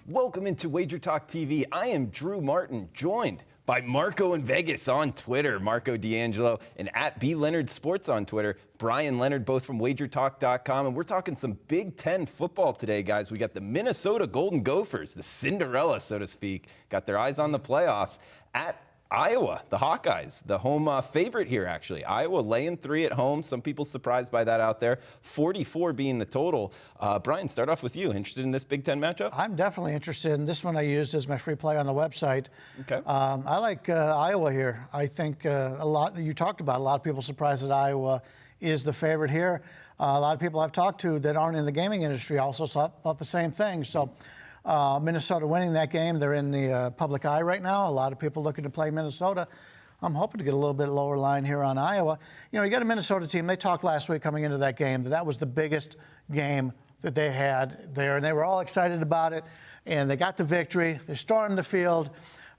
Welcome into WagerTalk TV. I am Drew Martin, joined by Marco in Vegas on Twitter, Marco D'Angelo, and at B Leonard Sports on Twitter, Brian Leonard, both from WagerTalk.com. And we're talking some Big Ten football today, guys. We got the Minnesota Golden Gophers, the Cinderella, so to speak, got their eyes on the playoffs at Iowa, the Hawkeyes, the home favorite here, actually. Iowa laying 3 at home. Some people surprised by that out there. 44 being the total. Brian, start off with you. Interested in this Big Ten matchup? I'm definitely interested in this one. I used as my free play on the website. Okay. I like Iowa here. I think a lot of people surprised that Iowa is the favorite here. A lot of people I've talked to that aren't in the gaming industry also thought the same thing. So Minnesota winning that game. They're in the public eye right now. A lot of people looking to play Minnesota. I'm hoping to get a little bit lower line here on Iowa. You know, you got a Minnesota team. They talked last week coming into that game that was the biggest game that they had there, and they were all excited about it. And they got the victory. They stormed the field.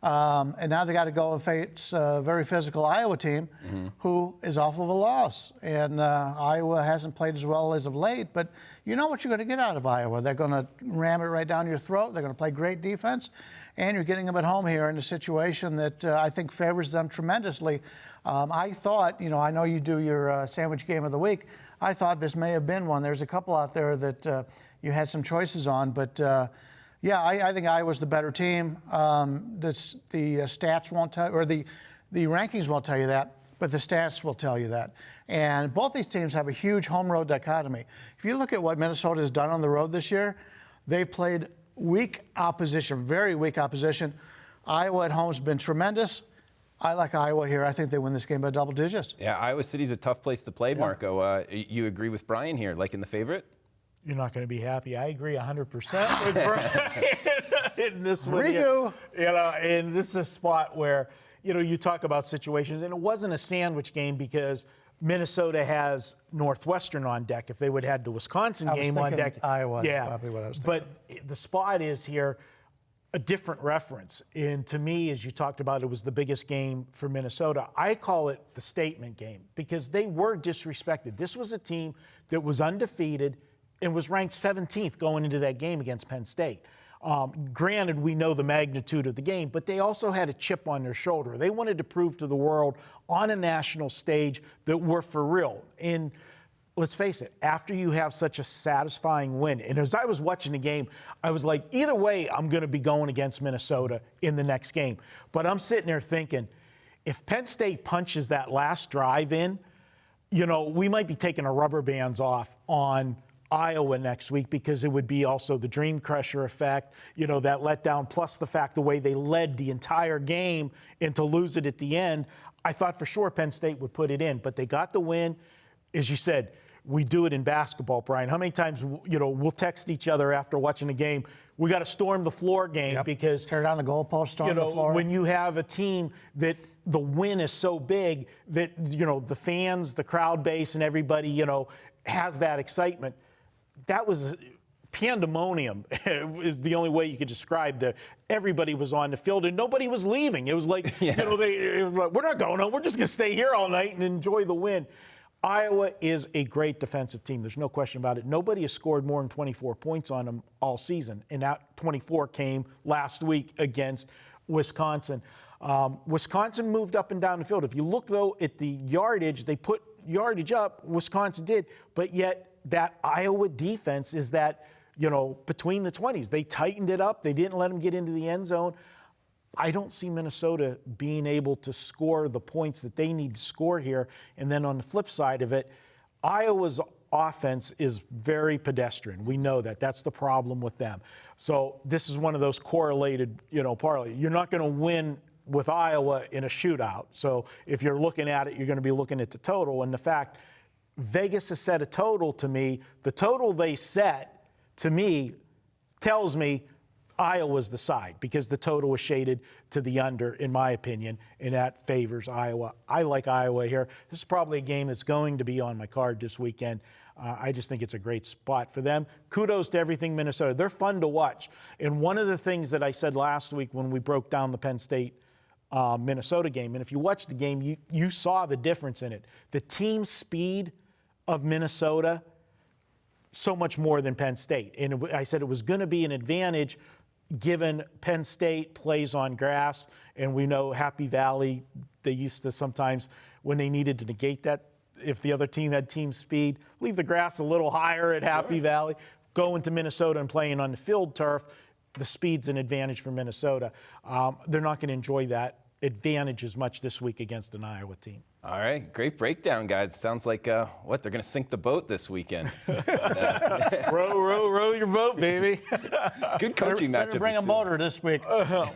And now they got to go and face a very physical Iowa team who is off of a loss. And Iowa hasn't played as well as of late, but you know what you're going to get out of Iowa. They're going to ram it right down your throat. They're going to play great defense. And you're getting them at home here in a situation that I think favors them tremendously. I thought, you know, I know you do your sandwich game of the week. I thought this may have been one. There's a couple out there that you had some choices on, but yeah, I think Iowa's the better team. The stats won't tell, or the rankings won't tell you that, but the stats will tell you that. And both these teams have a huge home-road dichotomy. If you look at what Minnesota has done on the road this year, they've played weak opposition, very weak opposition. Iowa at home has been tremendous. I like Iowa here. I think they win this game by double digits. Yeah, Iowa City's a tough place to play, Marco. You agree with Brian here, liking the favorite? You're not going to be happy. I agree 100% with Brian in this one. Redo. You know, and this is a spot where, you know, you talk about situations, and it wasn't a sandwich game because Minnesota has Northwestern on deck. If they would have had the Wisconsin game on deck, Iowa, yeah, probably what I was thinking. But the spot is here a different reference. And to me, as you talked about, it was the biggest game for Minnesota. I call it the statement game because they were disrespected. This was a team that was undefeated and was ranked 17th going into that game against Penn State. Granted, we know the magnitude of the game, but they also had a chip on their shoulder. They wanted to prove to the world on a national stage that we're for real. And let's face it, after you have such a satisfying win, and as I was watching the game, I was like, either way, I'm going to be going against Minnesota in the next game. But I'm sitting there thinking, if Penn State punches that last drive in, you know, we might be taking our rubber bands off on Iowa next week because it would be also the dream crusher effect, you know, that letdown, plus the fact the way they led the entire game and to lose it at the end. I thought for sure Penn State would put it in, but they got the win. As you said, we do it in basketball, Brian. How many times, you know, we'll text each other after watching a game, we got to storm the floor game because tear down the goalpost, storm the floor. When you have a team that the win is so big that, you know, the fans, the crowd base and everybody, you know, has that excitement. That was pandemonium is the only way you could describe that. Everybody was on the field and nobody was leaving. It was like, you know, it was like, we're not going home. We're just going to stay here all night and enjoy the win. Iowa is a great defensive team. There's no question about it. Nobody has scored more than 24 points on them all season, and that 24 came last week against Wisconsin. Wisconsin moved up and down the field. If you look, though, at the yardage, they put yardage up. Wisconsin did, but yet that Iowa defense is that, you know, between the 20s. They tightened it up. They didn't let them get into the end zone. I don't see Minnesota being able to score the points that they need to score here. And then on the flip side of it, Iowa's offense is very pedestrian. We know that. That's the problem with them. So this is one of those correlated, you know, parlay. You're not going to win with Iowa in a shootout. So if you're looking at it, you're going to be looking at the total. And the fact Vegas has set a total to me, the total they set to me tells me Iowa's the side because the total was shaded to the under, in my opinion, and that favors Iowa. I like Iowa here. This is probably a game that's going to be on my card this weekend. I just think it's a great spot for them. Kudos to everything Minnesota. They're fun to watch. And one of the things that I said last week when we broke down the Penn State Minnesota game, and if you watched the game, you saw the difference in it. The team speed of Minnesota, so much more than Penn State. And I said it was going to be an advantage given Penn State plays on grass, and we know Happy Valley, they used to sometimes, when they needed to negate that, if the other team had team speed, leave the grass a little higher at Happy Valley, go into Minnesota and playing on the field turf, the speed's an advantage for Minnesota. They're not going to enjoy that advantage as much this week against an Iowa team. All right, great breakdown, guys. Sounds like, they're going to sink the boat this weekend. row your boat, baby. Good coaching Better matchup. bring a motor this week. All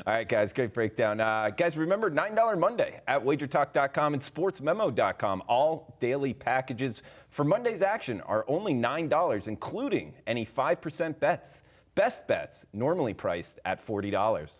right, guys, great breakdown. Guys, remember $9 Monday at WagerTalk.com and SportsMemo.com. All daily packages for Monday's action are only $9, including any 5% bets. Best bets normally priced at $40.